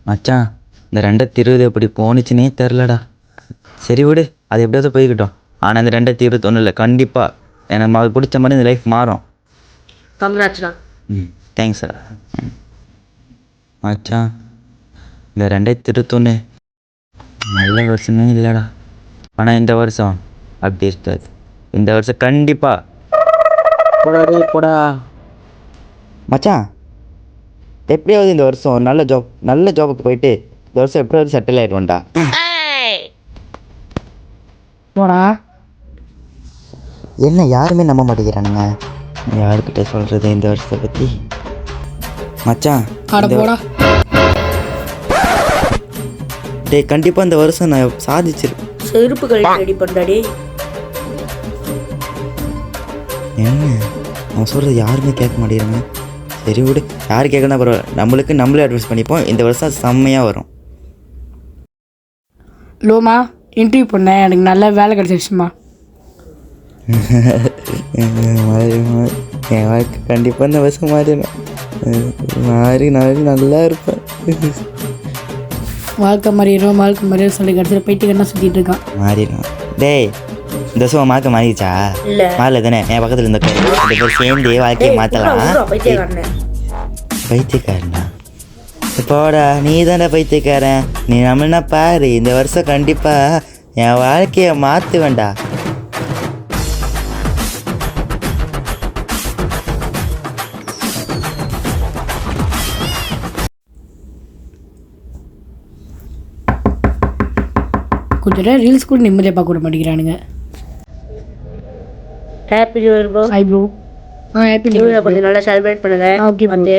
மச்சான் இந்த 2020 எப்படி போணுச்சுன்னே தெரிலடா. சரி விடு, அது எப்படியாவது போய்கிட்டோம். ஆனால் இந்த 2021 கண்டிப்பாக எனக்கு அது பிடிச்ச மாதிரி இந்த லைஃப் மாறும். கங்க்ராட்ஸ்டா. தேங்க்ஸ்டா. மச்சான் இந்த 2021 நல்ல வருஷமே இல்லைடா. ஆனால் இந்த வருஷம் அப்படி இருக்காது. இந்த வருஷம் கண்டிப்பாக போடா மச்சான். எப்படியாவது இந்த வருஷம் நல்ல ஜாபுக்கு போயிட்டு இந்த வருஷம் எப்படியாவது செட்டில் ஆகிடுவோம்டா. போடா. என்ன யாருமே நம்ப மாட்டேங்கிறானுங்க. யாருக்கிட்ட சொல்கிறது இந்த வருஷத்தை பற்றி? மச்சான் போடா. டேய் கண்டிப்பாக இந்த வருஷம் நான் சாதிச்சிருப்பேன். செருப்பு கழட்டி ரெடி பண்ணாடி. என்ன அவன் சொல்கிறது யாருமே கேட்க மாட்டேங்கிறாங்க. சரி விடு, யார் கேட்கணும் பரவாயில்ல, நம்மளே அட்வைஸ் பண்ணிப்போம். இந்த வருஷம் செம்மையாக வரும். லோமா இன்டர்வியூ பண்ணேன், எனக்கு நல்ல வேலை கிடச்சிருச்சுமா. என் வாழ்க்கை கண்டிப்பாக இந்த வருஷம் மாறி நல்லா இருப்பேன். வாழ்க்கை மாதிரியே சொல்லி கிடச்சிட்டு போயிட்டு என்ன சுற்றிட்டு இருக்கான். மாறிடும். டேய் இந்த வருஷம் மார்க்க மாறிடுச்சா? மாறல தானே. என் பக்கத்தில் இருந்த சேர்ந்து வாழ்க்கையை மாற்றலாம். பைத்தியக்காரனா? போடா, நீ தானே பைத்தியக்காரன். நீ நம்மளா பாரு, இந்த வருஷம் கண்டிப்பாக என் வாழ்க்கையை மாற்றுவேண்டா. கொஞ்சம் நேரம் ரீல்ஸ் கூட நிம்மதியாக பார்க்க விட மாட்டேங்கிறானுங்க. Happy new year bro. Hi bro. Happy new year. கொஞ்சம் நல்லா செலிப்ரேட் பண்ணுங்க. ஓகே வந்து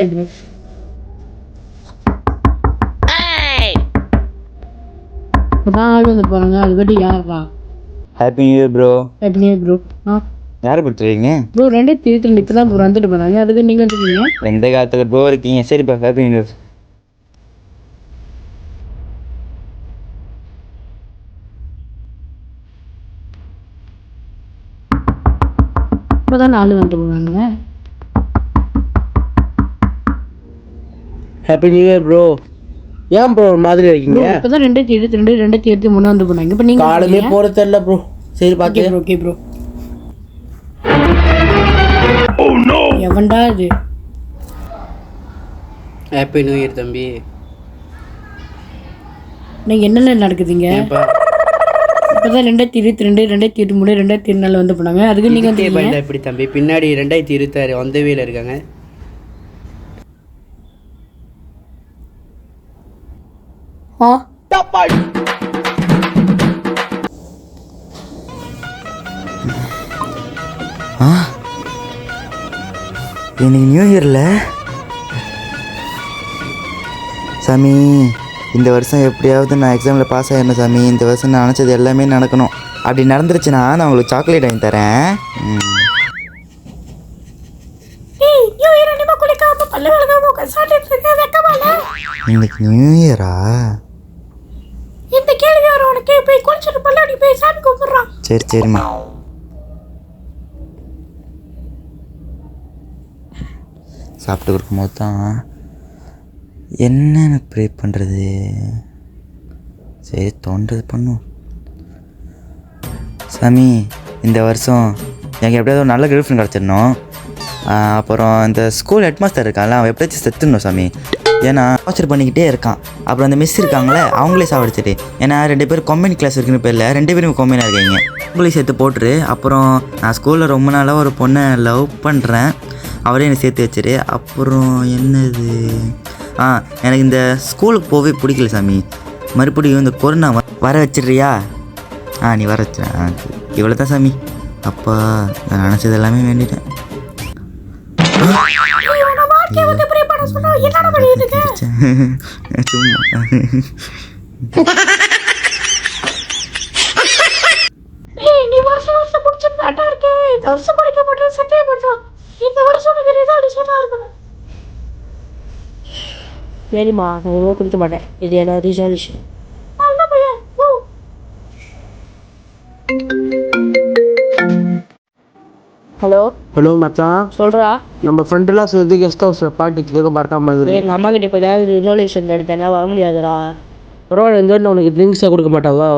ஆள் வந்து போகிறாங்க. அதுக்கட்டி யாரா? Happy new year bro. Happy new year bro. யாரை படுத்துறீங்க ப்ரோ? 2022 இப்போ தான் ப்ரோ வந்துட்டு போனாங்க. அதுக்கு நீங்கள் வந்துருக்கீங்க. எந்த காலத்துக்கு ப்ரோ இருக்கீங்க? சரிப்பா, ஹாப்பி நியூ இயர். இப்போ தான் 4 வந்துட்டு போனாங்க. Happy new year bro. ஏன் ப்ரோ மாதிரி இருக்கீங்க? இப்போ தான் 2022 2023 வந்து போனாங்க. இப்போ நீங்கள் காலமே போகிற தெரியல ப்ரோ. சரி பார்த்து. Okay bro. எவன்டா இது? ஹாப்பி நியூ இயர் தம்பி. நீங்கள் என்னென்ன நடக்குதுங்க? இப்போ தான் 2022 2023 2024 வந்து போனாங்க. அதுக்கு நீங்கள் வந்து எப்படி தம்பி பின்னாடி 2026 வந்த வேல இருக்காங்க. இன்னைக்கு நியூ இயரில் சாமி, இந்த வருஷம் எப்படியாவது நான் எக்ஸாமில் பாஸ் ஆகிடணும் சாமி. இந்த வருஷம் நான் நினச்சது எல்லாமே நடக்கணும். அப்படி நடந்துருச்சுன்னா நான் உங்களுக்கு சாக்லேட் வாங்கி தரேன். இன்னைக்கு நியூ இயரா? இந்த கேள்வி வர உனக்கு போய் குளிச்சுட்டு பல்லாடி போய் சாமி கும்பிடுறான். சரிம்மா. சாப்பிட்டு கொடுக்கும்போது தான் என்னென்ன ப்ரே பண்ணுறது. சரி தோன்றது பண்ணும். சாமி, இந்த வருஷம் எனக்கு எப்படியாவது ஒரு நல்ல கேர்ள் ஃப்ரெண்ட் கிடச்சிடணும். அப்புறம் இந்த ஸ்கூல் ஹெட்மாஸ்டர் இருக்கான்ல, அவன் எப்படியாச்சும் செத்துடணும் சாமி. ஏன்னா டார்ச்சர் பண்ணிக்கிட்டே இருக்கான். அப்புறம் அந்த மிஸ் இருக்காங்களே, அவங்களே சாவடிச்சிட்டு. ஏன்னா 2 பேர் கம்பெனி கிளாஸ் இருக்குன்னு பேரில் 2 பேரும் கம்பெனியாக இருக்கீங்க. உங்களையும் சேர்த்து போட்டுரு. அப்புறம் நான் ஸ்கூலில் ரொம்ப நாளாக ஒரு பொண்ணை லவ் பண்ணுறேன், அவரே என்னை சேர்த்து வச்சிரு. அப்புறம் என்னது, எனக்கு இந்த ஸ்கூலுக்கு போகவே பிடிக்கல சாமி. மறுபடியும் இந்த கொரோனா வர வச்சிடுறியா? நீ வர வச்சிட. இவ்வளோ தான் சாமி. அப்பா நான் நினச்சது எல்லாமே வேண்டிட்டேன். சரிம்மா, நான் குடிக்க மாட்டேன். இது என்ன ரிசல்யூஷன்? ஹலோ ஹலோ மச்சான், சொல்கிறா. நம்ம ஃப்ரெண்டெல்லாம் சேர்ந்து கெஸ்ட் ஹவுஸில் பாட்டுக்கு கேட்க மறக்காம எங்கள் அம்மா கிட்ட இப்போ ஏதாவது ரிசோல்யூஷன் எடுத்தேன்னா வர முடியாதுடா. பரவாயில்ல, இந்த வாட்டி உனக்கு ட்ரிங்க்ஸாக கொடுக்க மாட்டாவா?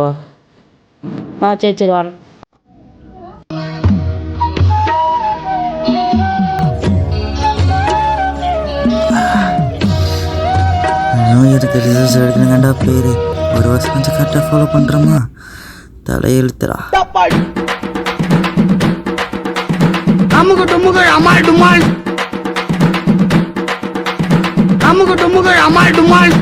சரி வரேன். நியூ இயருக்கு ரிசல்ட்ஸ் எடுக்கணுங்கண்டா பேர். ஒரு வருஷம் கொஞ்சம் கரெக்டாக ஃபாலோ பண்ணுறோமா? தலையெழுத்துறா. அமுக டுமுகள் அமால் டுமால், அமுக டுமுகள் அமால் டுமால்.